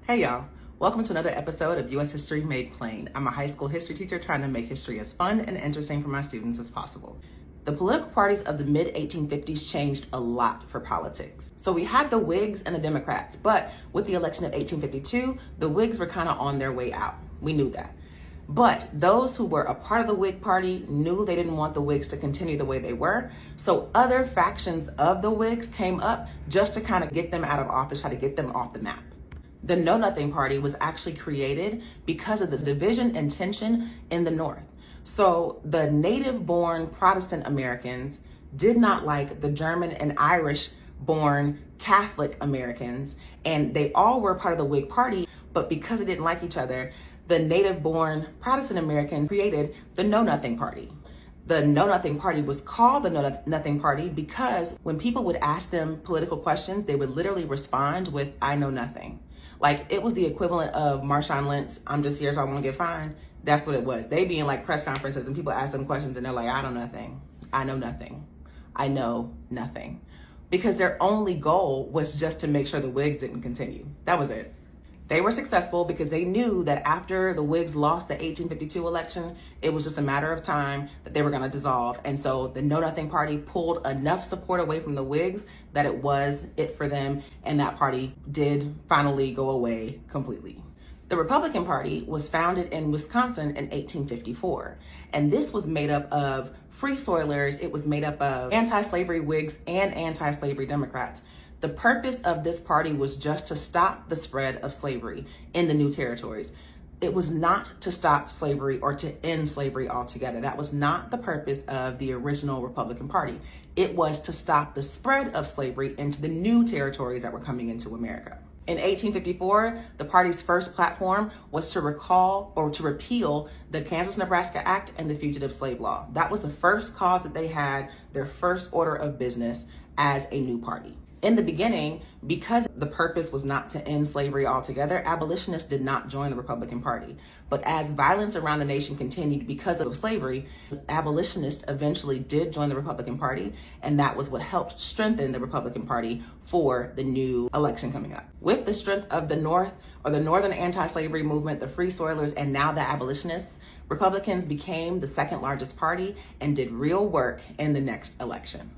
Hey y'all, welcome to another episode of U.S. History Made Plain. I'm a high school history teacher trying to make history as fun and interesting for my students as possible. The political parties of the mid-1850s changed a lot for politics. So we had the Whigs and the Democrats, but with the election of 1852, the Whigs were kind of on their way out. We knew that. But those who were a part of the Whig Party knew they didn't want the Whigs to continue the way they were. So other factions of the Whigs came up just to kind of get them out of office, try to get them off the map. The Know Nothing Party was actually created because of the division and tension in the North. So the native-born Protestant Americans did not like the German and Irish-born Catholic Americans, and they all were part of the Whig Party, but because they didn't like each other, the native-born Protestant Americans created the Know Nothing Party. The Know Nothing Party was called the Know Nothing Party because when people would ask them political questions, they would literally respond with, "I know nothing." Like, it was the equivalent of Marshawn Lynch, "I'm just here so I won't get fined." That's what it was. They be in like press conferences and people ask them questions and they're like, "I know nothing. I know nothing. I know nothing." Because their only goal was just to make sure the Whigs didn't continue. That was it. They were successful because they knew that after the Whigs lost the 1852 election, it was just a matter of time that they were going to dissolve. And so the Know Nothing Party pulled enough support away from the Whigs that it was it for them, and that party did finally go away completely. The Republican Party was founded in Wisconsin in 1854, and this was made up of Free Soilers. It was made up of anti-slavery Whigs and anti-slavery Democrats. The purpose of this party was just to stop the spread of slavery in the new territories. It was not to stop slavery or to end slavery altogether. That was not the purpose of the original Republican Party. It was to stop the spread of slavery into the new territories that were coming into America. In 1854, the party's first platform was to recall or to repeal the Kansas-Nebraska Act and the Fugitive Slave Law. That was the first cause that they had, their first order of business as a new party. In the beginning, because the purpose was not to end slavery altogether, abolitionists did not join the Republican Party. But as violence around the nation continued because of slavery, abolitionists eventually did join the Republican Party, and that was what helped strengthen the Republican Party for the new election coming up. With the strength of the North, or the Northern anti-slavery movement, the Free Soilers, and now the abolitionists, Republicans became the second largest party and did real work in the next election.